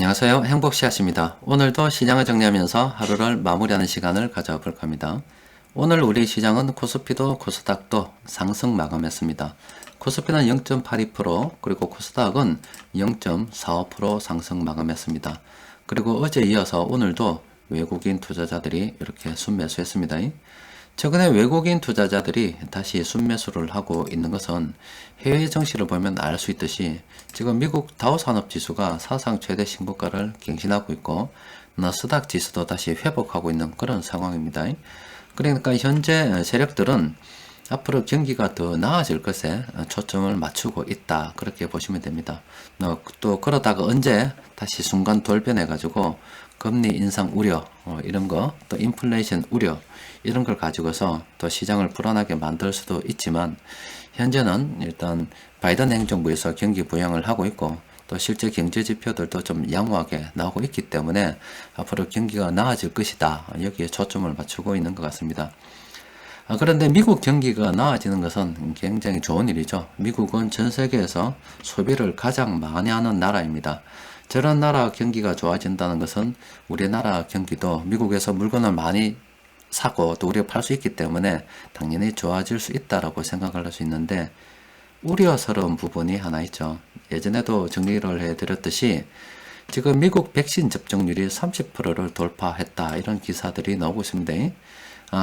안녕하세요. 행복씨앗입니다. 오늘도 시장을 정리하면서 하루를 마무리하는 시간을 가져볼 겁니다. 오늘 우리 시장은 코스피도 코스닥도 상승 마감했습니다. 코스피는 0.82% 그리고 코스닥은 0.45% 상승 마감했습니다. 그리고 어제 이어서 오늘도 외국인 투자자들이 이렇게 순매수했습니다. 최근에 외국인 투자자들이 다시 순매수를 하고 있는 것은 해외 정시를 보면 알 수 있듯이 지금 미국 다우산업지수가 사상 최대 신고가를 갱신하고 있고 나스닥 지수도 다시 회복하고 있는 그런 상황입니다. 그러니까 현재 세력들은 앞으로 경기가 더 나아질 것에 초점을 맞추고 있다, 그렇게 보시면 됩니다. 또 그러다가 언제 다시 순간 돌변해 가지고 금리 인상 우려 이런 거, 또 인플레이션 우려 이런 걸 가지고서 또 시장을 불안하게 만들 수도 있지만, 현재는 일단 바이든 행정부에서 경기 부양을 하고 있고 또 실제 경제 지표들도 좀 양호하게 나오고 있기 때문에 앞으로 경기가 나아질 것이다, 여기에 초점을 맞추고 있는 것 같습니다. 그런데 미국 경기가 나아지는 것은 굉장히 좋은 일이죠. 미국은 전 세계에서 소비를 가장 많이 하는 나라입니다. 저런 나라 경기가 좋아진다는 것은 우리나라 경기도 미국에서 물건을 많이 사고 또 우리가 팔 수 있기 때문에 당연히 좋아질 수 있다라고 생각을 할 수 있는데, 우려스러운 부분이 하나 있죠. 예전에도 정리를 해드렸듯이 지금 미국 백신 접종률이 30%를 돌파했다, 이런 기사들이 나오고 있습니다.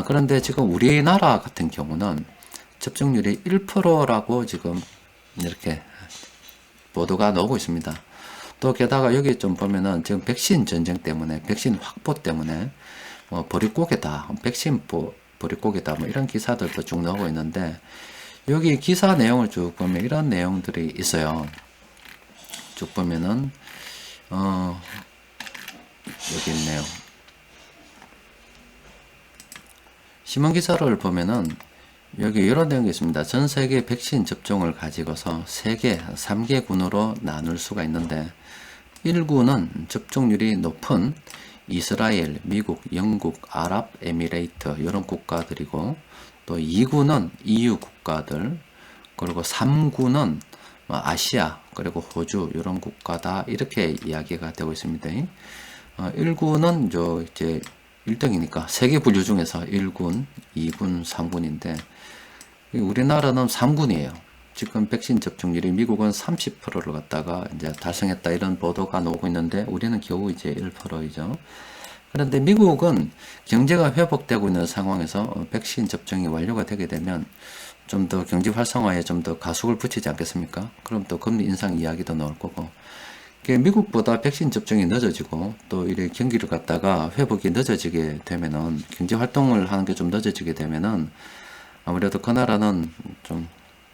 그런데 지금 우리나라 같은 경우는 접종률이 1%라고 지금 이렇게 보도가 나오고 있습니다. 또 게다가 여기 좀 보면은 지금 백신 전쟁 때문에, 백신 확보 때문에 보릿고개다, 백신 보릿고개다, 뭐 이런 기사들도 쭉 나오고 있는데, 여기 기사 내용을 쭉 보면 이런 내용들이 있어요. 쭉 보면은 여기 있네요. 신문 기사를 보면은 여기 이런 내용이 있습니다. 전 세계 백신 접종을 가지고서 3개 군으로 나눌 수가 있는데, 1군은 접종률이 높은 이스라엘, 미국, 영국, 아랍에미레이트 이런 국가들이고, 또 2군은 EU 국가들, 그리고 3군은 아시아 그리고 호주 이런 국가다, 이렇게 이야기가 되고 있습니다. 1군은 이제 1등이니까 세계 분류 중에서 1군, 2군, 3군인데 우리나라는 3군이에요. 지금 백신 접종률이 미국은 30%를 갖다가 이제 달성했다, 이런 보도가 나오고 있는데 우리는 겨우 이제 1%이죠. 그런데 미국은 경제가 회복되고 있는 상황에서 백신 접종이 완료가 되게 되면 좀 더 경제 활성화에 좀 더 가속을 붙이지 않겠습니까? 그럼 또 금리 인상 이야기도 나올 거고, 미국보다 백신 접종이 늦어지고 또 이래 경기를 갖다가 회복이 늦어지게 되면은, 경제 활동을 하는 게 좀 늦어지게 되면은 아무래도 그 나라는 좀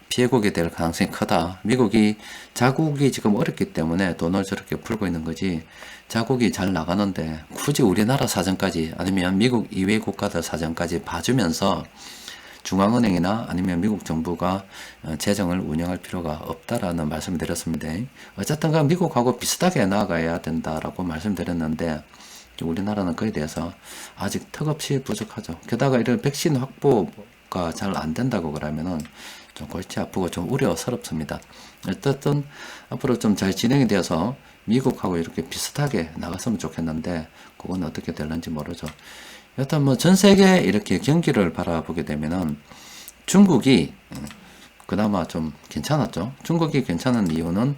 피해국이 될 가능성이 크다. 미국이 자국이 지금 어렵기 때문에 돈을 저렇게 풀고 있는 거지, 자국이 잘 나가는데 굳이 우리나라 사정까지 아니면 미국 이외 국가들 사정까지 봐주면서 중앙은행이나 아니면 미국 정부가 재정을 운영할 필요가 없다라는 말씀을 드렸습니다. 어쨌든 미국하고 비슷하게 나아가야 된다라고 말씀드렸는데 우리나라는 그에 대해서 아직 턱없이 부족하죠. 게다가 이런 백신 확보가 잘 안 된다고 그러면은 좀 골치 아프고 좀 우려스럽습니다. 어쨌든 앞으로 좀 잘 진행이 되어서 미국하고 이렇게 비슷하게 나갔으면 좋겠는데 그건 어떻게 될는지 모르죠. 여튼 뭐 전 세계 이렇게 경기를 바라보게 되면은 중국이 그나마 좀 괜찮았죠. 중국이 괜찮은 이유는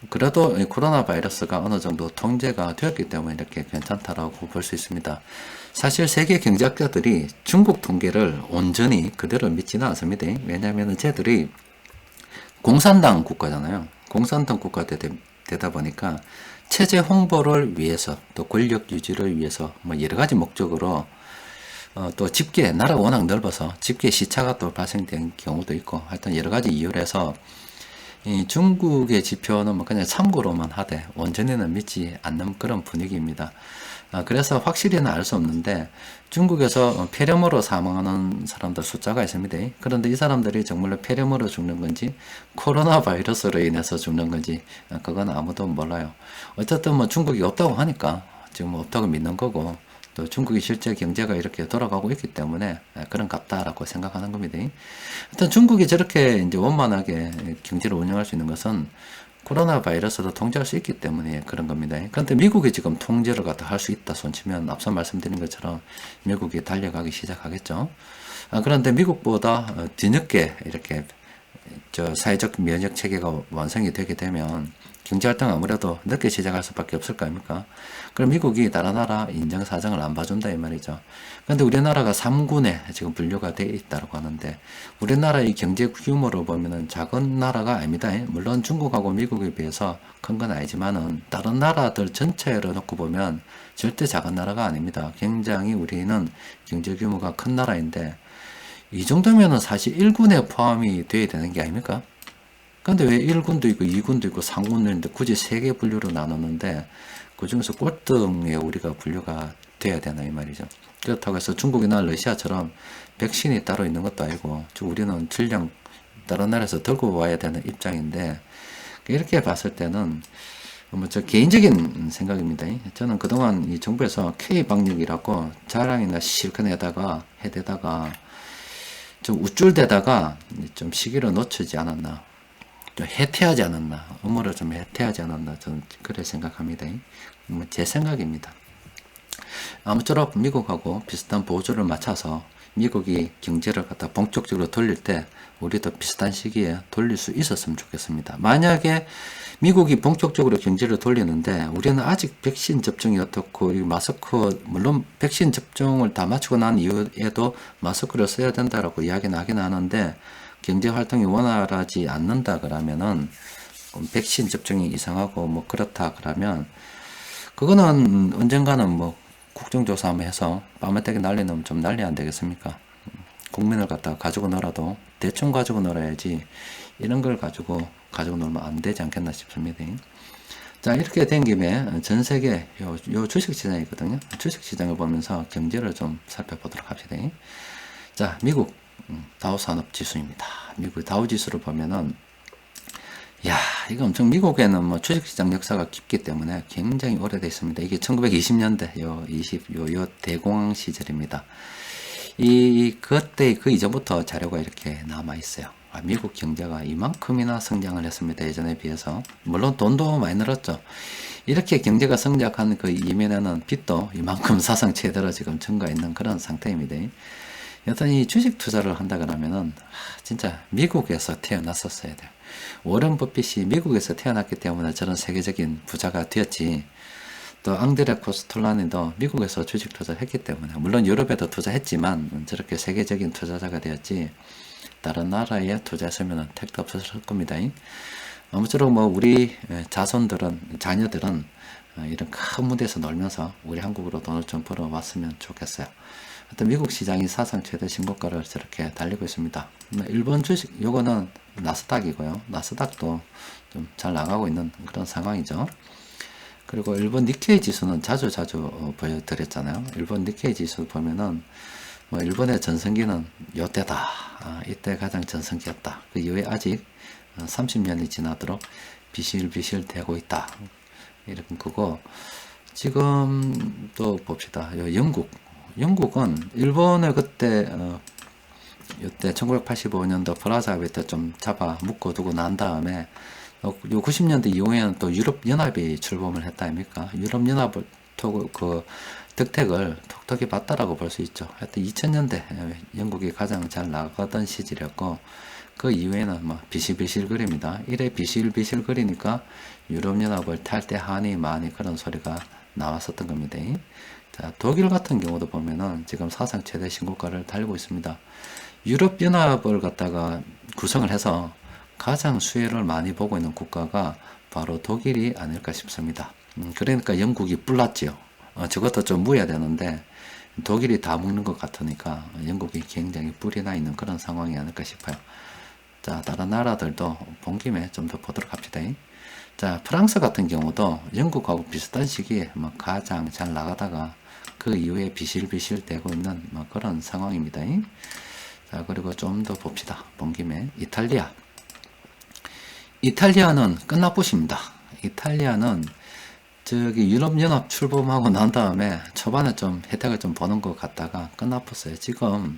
그래도 코로나 바이러스가 어느 정도 통제가 되었기 때문에 이렇게 괜찮다라고 볼 수 있습니다. 사실 세계 경제학자들이 중국 통계를 온전히 그대로 믿지는 않습니다. 왜냐하면 쟤들이 공산당 국가잖아요. 공산당 국가 되다 보니까 체제 홍보를 위해서 또 권력 유지를 위해서 뭐 여러 가지 목적으로 또 집계, 나라가 워낙 넓어서 집계 시차가 또 발생된 경우도 있고, 하여튼 여러 가지 이유로 해서 이 중국의 지표는 뭐 그냥 참고로만 하되 온전히는 믿지 않는 그런 분위기입니다. 그래서 확실히는 알 수 없는데 중국에서 폐렴으로 사망하는 사람들 숫자가 있습니다. 그런데 이 사람들이 정말로 폐렴으로 죽는 건지 코로나 바이러스로 인해서 죽는 건지 그건 아무도 몰라요. 어쨌든 뭐 중국이 없다고 하니까 지금 없다고 믿는 거고, 또 중국이 실제 경제가 이렇게 돌아가고 있기 때문에 그런 같다라고 생각하는 겁니다. 일단 중국이 저렇게 이제 원만하게 경제를 운영할 수 있는 것은 코로나 바이러스도 통제할 수 있기 때문에 그런 겁니다. 그런데 미국이 지금 통제를 갖다 할 수 있다 손치면 앞서 말씀드린 것처럼 미국이 달려가기 시작하겠죠. 그런데 미국보다 뒤늦게 이렇게 사회적 면역 체계가 완성이 되게 되면 경제활동 아무래도 늦게 시작할 수밖에 없을 거 아닙니까? 그럼 미국이 다른 나라 인정사정을 안 봐준다 이 말이죠. 그런데 우리나라가 3군에 지금 분류가 되어 있다고 하는데 우리나라의 경제 규모로 보면은 작은 나라가 아닙니다. 물론 중국하고 미국에 비해서 큰 건 아니지만은 다른 나라들 전체로 놓고 보면 절대 작은 나라가 아닙니다. 굉장히 우리는 경제 규모가 큰 나라인데 이 정도면은 사실 1군에 포함이 돼야 되는 게 아닙니까? 근데 왜 1군도 있고 2군도 있고 3군도 있는데 굳이 3개 분류로 나눴는데 그 중에서 꼴등에 우리가 분류가 돼야 되나 이 말이죠. 그렇다고 해서 중국이나 러시아처럼 백신이 따로 있는 것도 아니고 우리는 질량 다른 나라에서 들고 와야 되는 입장인데 이렇게 봤을 때는 뭐 저 개인적인 생각입니다. 저는 그동안 이 정부에서 K방역이라고 자랑이나 실컷 해대다가 좀 우쭐대다가 좀 시기를 놓치지 않았나, 좀 해태하지 않았나, 업무를 좀 해태하지 않았나, 저는 그래 생각합니다. 뭐 제 생각입니다. 아무쪼록 미국하고 비슷한 보조를 맞춰서 미국이 경제를 갖다 본격적으로 돌릴 때 우리도 비슷한 시기에 돌릴 수 있었으면 좋겠습니다. 만약에 미국이 본격적으로 경제를 돌리는데 우리는 아직 백신 접종이 어떻고 마스크 물론 백신 접종을 다 마치고 난 이후에도 마스크를 써야 된다라고 이야기는 하긴 하는데 경제 활동이 원활하지 않는다 그러면은 백신 접종이 이상하고 뭐 그렇다 그러면 그거는 언젠가는 뭐 국정조사 한번 해서 밤에때기 난리 나면 좀 난리 안 되겠습니까? 국민을 갖다가 가지고 놀아도 대충 가지고 놀아야지 이런 걸 가지고 놀면 안 되지 않겠나 싶습니다. 자, 이렇게 된 김에 전 세계 요 주식시장이거든요. 주식시장을 보면서 경제를 좀 살펴보도록 합시다. 자, 미국 다우산업지수입니다. 미국 다우지수를 보면은 야, 이거 엄청 미국에는 뭐 주식시장 역사가 깊기 때문에 굉장히 오래돼 있습니다. 이게 1920년대 요 대공황 시절입니다. 그때 그 이전부터 자료가 이렇게 남아 있어요. 미국 경제가 이만큼이나 성장을 했습니다. 예전에 비해서. 물론 돈도 많이 늘었죠. 이렇게 경제가 성장한 그 이면에는 빚도 이만큼 사상 최대로 지금 증가 있는 그런 상태입니다. 여튼 이 주식 투자를 한다 그러면은 진짜 미국에서 태어났었어야 돼요. 워런 버핏이 미국에서 태어났기 때문에 저런 세계적인 부자가 되었지. 또 앙드레 코스톨라니도 미국에서 주식 투자를 했기 때문에 물론 유럽에도 투자했지만 저렇게 세계적인 투자자가 되었지 다른 나라에 투자했으면 택도 없었을 겁니다. 아무쪼록 뭐 우리 자녀들은 이런 큰 무대에서 놀면서 우리 한국으로 돈을 좀 벌어왔으면 좋겠어요. 하여튼 미국 시장이 사상 최대 신고가를 저렇게 달리고 있습니다. 일본 주식 요거는 나스닥이고요. 나스닥도 좀 잘 나가고 있는 그런 상황이죠. 그리고 일본 니케이 지수는 자주 보여드렸잖아요. 일본 니케이 지수 보면은 뭐 일본의 전성기는 요때다. 이때 가장 전성기였다. 그 이후에 아직 30년이 지나도록 비실비실 되고 있다. 이런 거고 지금 또 봅시다. 영국은 일본을 그때 이때 1985년도 프라자합의 때 좀 잡아 묶어두고 난 다음에 요 90년대 이후에는 또 유럽연합이 출범을 했다 아닙니까? 유럽연합을 그 득택을 톡톡히 봤다라고 볼 수 있죠. 하여튼 2000년대 영국이 가장 잘 나가던 시절이었고 그 이후에는 뭐 비실비실거립니다. 이래 비실비실거리니까 유럽연합을 탈 때 하니 많이 그런 소리가 나왔었던 겁니다. 자, 독일 같은 경우도 보면은 지금 사상 최대 신고가를 달리고 있습니다. 유럽연합을 갖다가 구성을 해서 가장 수혜를 많이 보고 있는 국가가 바로 독일이 아닐까 싶습니다. 그러니까 영국이 뿔났지요. 저것도 좀 무해야 되는데 독일이 다 먹는 것 같으니까 영국이 굉장히 뿔이 나 있는 그런 상황이 아닐까 싶어요. 자, 다른 나라들도 본 김에 좀 더 보도록 합시다. 자, 프랑스 같은 경우도 영국하고 비슷한 시기에 뭐 가장 잘 나가다가 그 이후에 비실비실 되고 있는 뭐 그런 상황입니다. 자, 그리고 좀 더 봅시다. 본 김에 이탈리아는 끝나보십니다. 이탈리아는 저기 유럽연합 출범하고 난 다음에 초반에 좀 혜택을 좀 보는 것 같다가 끝나봤어요. 지금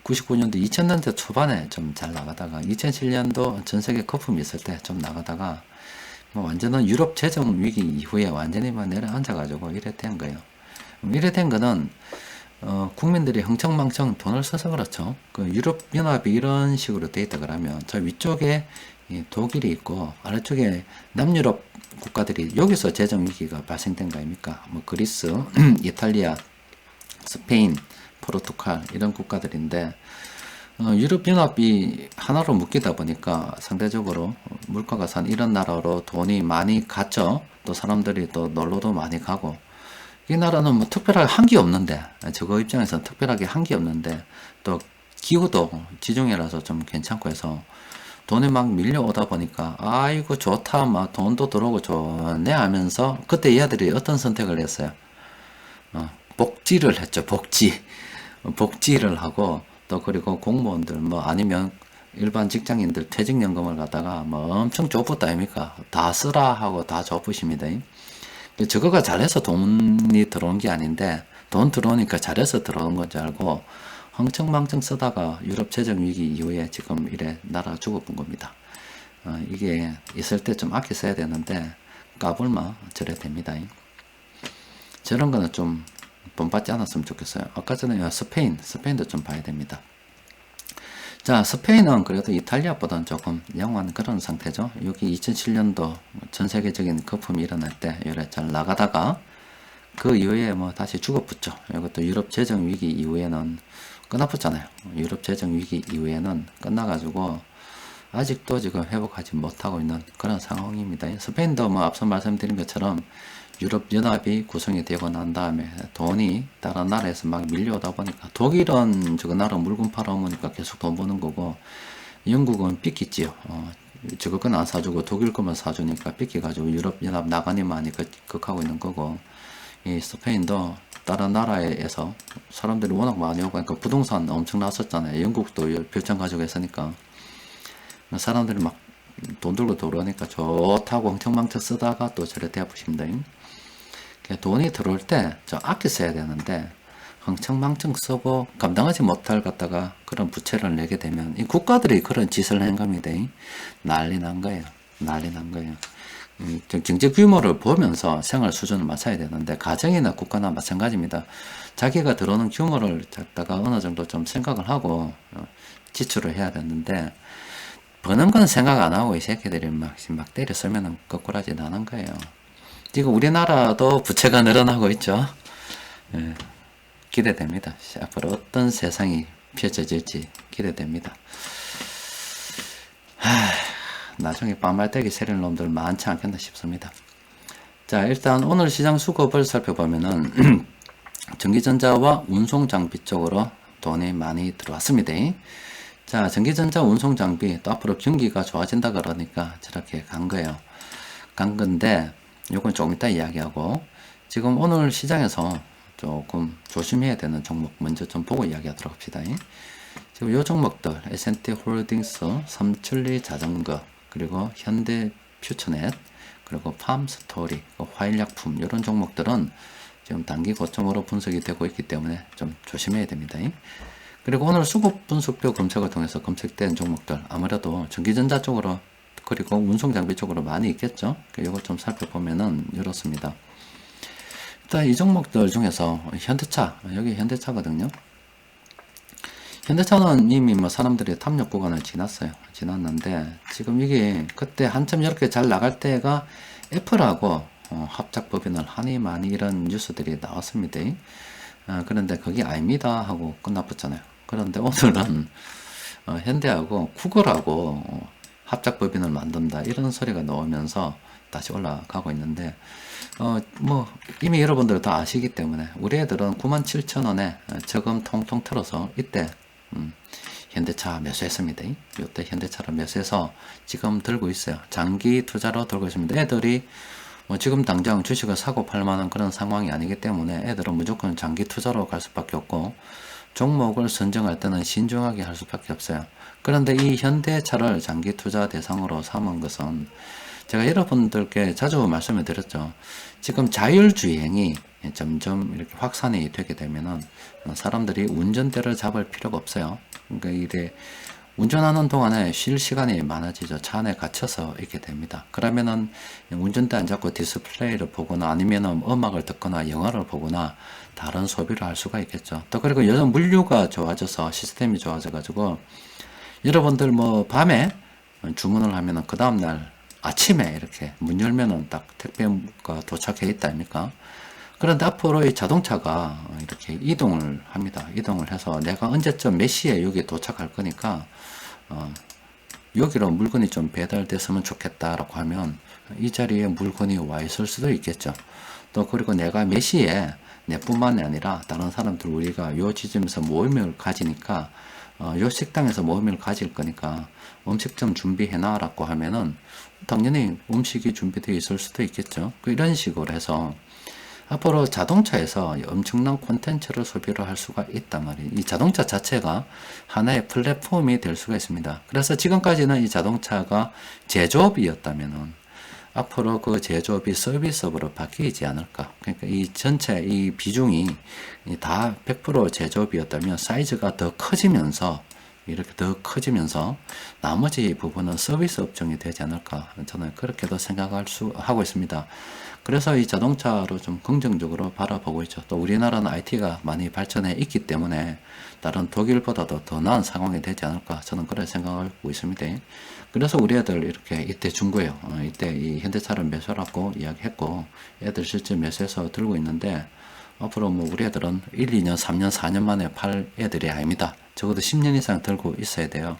99년도 2000년대 초반에 좀 잘 나가다가 2007년도 전 세계 거품이 있을 때 좀 나가다가 뭐 완전한 유럽 재정 위기 이후에 완전히 막 내려앉아가지고 이래 된 거예요. 이래 된 거는 국민들이 흥청망청 돈을 써서 그렇죠. 그 유럽 연합이 이런 식으로 돼 있다 그러면 저 위쪽에 독일이 있고 아래쪽에 남유럽 국가들이 여기서 재정 위기가 발생된 거 아닙니까? 뭐 그리스, 이탈리아, 스페인, 포르투갈 이런 국가들인데 유럽연합이 하나로 묶이다 보니까 상대적으로 물가가 산 이런 나라로 돈이 많이 갔죠. 또 사람들이 또 놀러도 많이 가고 이 나라는 뭐 특별하게 한 게 없는데 저거 입장에서는 특별하게 한 게 없는데 또 기후도 지중해라서 좀 괜찮고 해서 돈이 막 밀려오다 보니까 아이고 좋다 막 돈도 들어오고 좋네 하면서 그때 얘들이 어떤 선택을 했어요. 복지를 했죠. 복지를 하고 또 그리고 공무원들 뭐 아니면 일반 직장인들 퇴직연금을 갖다가 뭐 엄청 줘봤다 아닙니까? 다 쓰라 하고 다 줘부십니다. 저거가 잘해서 돈이 들어온 게 아닌데 돈 들어오니까 잘해서 들어온 건 줄 알고 흥청망청 쓰다가 유럽 재정 위기 이후에 지금 이래 나라 죽어본 겁니다. 이게 있을 때 좀 아껴 써야 되는데 까불마 저래 됩니다. 저런 거는 좀 본받지 않았으면 좋겠어요. 아까 전에 스페인도 좀 봐야 됩니다. 자, 스페인은 그래도 이탈리아보다는 조금 양호한 그런 상태죠. 여기 2007년도 전 세계적인 거품이 일어날 때 이래 잘 나가다가 그 이후에 뭐 다시 죽어붙죠. 이것도 유럽 재정 위기 이후에는 끝나붙잖아요. 유럽 재정 위기 이후에는 끝나가지고 아직도 지금 회복하지 못하고 있는 그런 상황입니다. 스페인도 뭐 앞서 말씀드린 것처럼 유럽 연합이 구성이 되고 난 다음에 돈이 다른 나라에서 막 밀려오다 보니까 독일은 저거 나라 물건 팔아오니까 계속 돈 버는 거고 영국은 삐끼지요. 저거 건 안 사주고 독일 거만 사주니까 삐끼가지고 유럽 연합 나가니만이 극하고 있는 거고 이 스페인도 다른 나라에서 사람들이 워낙 많이 오고 그러니까 부동산 엄청 났었잖아요. 영국도 별장 가지고 했으니까 사람들이 막 돈 들고 들어오니까 좋다고 흥청망청 쓰다가 또 저래 대아프십니다. 돈이 들어올 때 좀 아껴 써야 되는데 흥청망청 쓰고 감당하지 못할 갖다가 그런 부채를 내게 되면 이 국가들이 그런 짓을 한 겁니다. 난리 난 거예요. 경제 규모를 보면서 생활 수준을 맞춰야 되는데 가정이나 국가나 마찬가지입니다. 자기가 들어오는 규모를 갖다가 어느 정도 좀 생각을 하고 지출을 해야 되는데 버는 건 생각 안 하고 이 새끼들이 막 때려 쓰면은 거꾸라지 나는 거예요. 지금 우리나라도 부채가 늘어나고 있죠. 예, 기대됩니다. 앞으로 어떤 세상이 펼쳐질지 기대됩니다. 나중에 빵말대기 세릴 놈들 많지 않겠나 싶습니다. 자, 일단 오늘 시장 수급을 살펴보면은 전기전자와 운송장비 쪽으로 돈이 많이 들어왔습니다. 자, 전기전자 운송장비 또 앞으로 경기가 좋아진다 그러니까 저렇게 간 거예요. 간 건데 요건 조금 이따 이야기하고 지금 오늘 시장에서 조금 조심해야 되는 종목 먼저 좀 보고 이야기하도록 합시다. 지금 요 종목들 S&T 홀딩스, 삼천리 자전거, 그리고 현대 퓨처넷, 그리고 팜스토리, 화일약품 이런 종목들은 지금 단기 고점으로 분석이 되고 있기 때문에 좀 조심해야 됩니다. 그리고 오늘 수급 분석표 검색을 통해서 검색된 종목들 아무래도 전기전자 쪽으로 그리고 운송장비 쪽으로 많이 있겠죠. 이거 좀 살펴보면은 이렇습니다. 일단 이 종목들 중에서 현대차, 여기 현대차거든요. 현대차는 이미 뭐 사람들이 탐욕 구간을 지났는데 지금 이게 그때 한참 이렇게 잘 나갈 때가 애플하고 합작 법인을 하니 많이 이런 뉴스들이 나왔습니다. 그런데 그게 아닙니다 하고 끝나붙잖아요. 그런데 오늘은 현대하고 쿠거라고 합작 법인을 만든다 이런 소리가 나오면서 다시 올라가고 있는데 뭐 이미 여러분들 다 아시기 때문에 우리 애들은 97,000원에 저금 통통 틀어서 이때 현대차 매수했습니다. 이때 현대차를 매수해서 지금 들고 있어요. 장기 투자로 들고 있습니다. 애들이 뭐 지금 당장 주식을 사고 팔 만한 그런 상황이 아니기 때문에 애들은 무조건 장기 투자로 갈 수밖에 없고 종목을 선정할 때는 신중하게 할 수밖에 없어요. 그런데 이 현대차를 장기 투자 대상으로 삼은 것은 제가 여러분들께 자주 말씀을 드렸죠. 지금 자율주행이 점점 이렇게 확산이 되게 되면은 사람들이 운전대를 잡을 필요가 없어요. 그러니까 이게 운전하는 동안에 쉴 시간이 많아지죠. 차 안에 갇혀서 있게 됩니다. 그러면은 운전대 안 잡고 디스플레이를 보거나 아니면은 음악을 듣거나 영화를 보거나 다른 소비를 할 수가 있겠죠. 또 그리고 요즘 물류가 좋아져서 시스템이 좋아져 가지고 여러분들 뭐 밤에 주문을 하면은 그 다음날 아침에 이렇게 문 열면은 딱 택배가 도착해 있다 아닙니까? 그런데 앞으로 이 자동차가 이렇게 이동을 합니다. 이동을 해서 내가 언제쯤 몇 시에 여기에 도착할 거니까 여기로 물건이 좀 배달됐으면 좋겠다라고 하면 이 자리에 물건이 와 있을 수도 있겠죠. 또 그리고 내가 몇 시에 내뿐만이 아니라 다른 사람들 우리가 요 지점에서 모임을 가지니까 요 식당에서 모임을 가질 거니까 음식 좀 준비해놔라고 하면은 당연히 음식이 준비되어 있을 수도 있겠죠. 이런 식으로 해서 앞으로 자동차에서 엄청난 콘텐츠를 소비를 할 수가 있단 말이에요. 이 자동차 자체가 하나의 플랫폼이 될 수가 있습니다. 그래서 지금까지는 이 자동차가 제조업이었다면은 앞으로 그 제조업이 서비스업으로 바뀌지 않을까. 그러니까 이 전체 이 비중이 다 100% 제조업이었다면 사이즈가 더 커지면서 이렇게 더 커지면서 나머지 부분은 서비스 업종이 되지 않을까. 저는 그렇게도 하고 있습니다. 그래서 이 자동차로 좀 긍정적으로 바라보고 있죠. 또 우리나라는 IT가 많이 발전해 있기 때문에 다른 독일보다도 더 나은 상황이 되지 않을까. 저는 그렇게 생각하고 있습니다. 그래서 우리 애들 이렇게 이때 중고요. 이때 이 현대차를 매수하라고 이야기했고 애들 실제 매수해서 들고 있는데 앞으로 뭐 우리 애들은 1, 2년, 3년, 4년 만에 팔 애들이 아닙니다. 적어도 10년 이상 들고 있어야 돼요.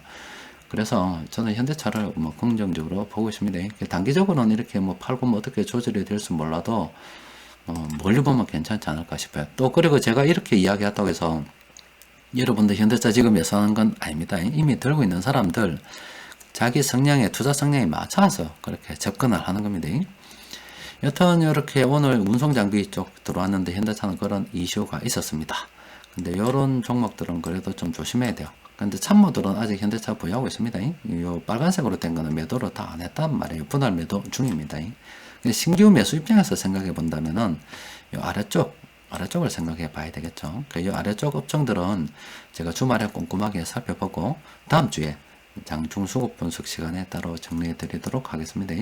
그래서 저는 현대차를 뭐 긍정적으로 보고 있습니다. 단기적으로는 이렇게 뭐 팔고 뭐 어떻게 조절이 될지 몰라도 멀리 보면 괜찮지 않을까 싶어요. 또 그리고 제가 이렇게 이야기했다고 해서 여러분들 현대차 지금 매수하는 건 아닙니다. 이미 들고 있는 사람들 자기 성향에 투자 성향에 맞춰서 그렇게 접근을 하는 겁니다. 여튼 이렇게 오늘 운송장비 쪽 들어왔는데 현대차는 그런 이슈가 있었습니다. 근데 이런 종목들은 그래도 좀 조심해야 돼요. 근데 참모들은 아직 현대차 보유하고 있습니다. 이 빨간색으로 된 거는 매도를 다 안 했단 말이에요. 분할 매도 중입니다. 신규 매수 입장에서 생각해 본다면은 이 아래쪽을 생각해 봐야 되겠죠. 이 아래쪽 업종들은 제가 주말에 꼼꼼하게 살펴보고 다음 주에 장중수급 분석 시간에 따로 정리해 드리도록 하겠습니다.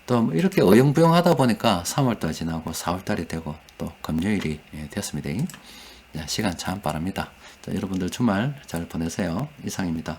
또 이렇게 어영부영 하다 보니까 3월달 지나고 4월달이 되고 또 금요일이 됐습니다. 시간 참 빠릅니다. 자, 여러분들 주말 잘 보내세요. 이상입니다.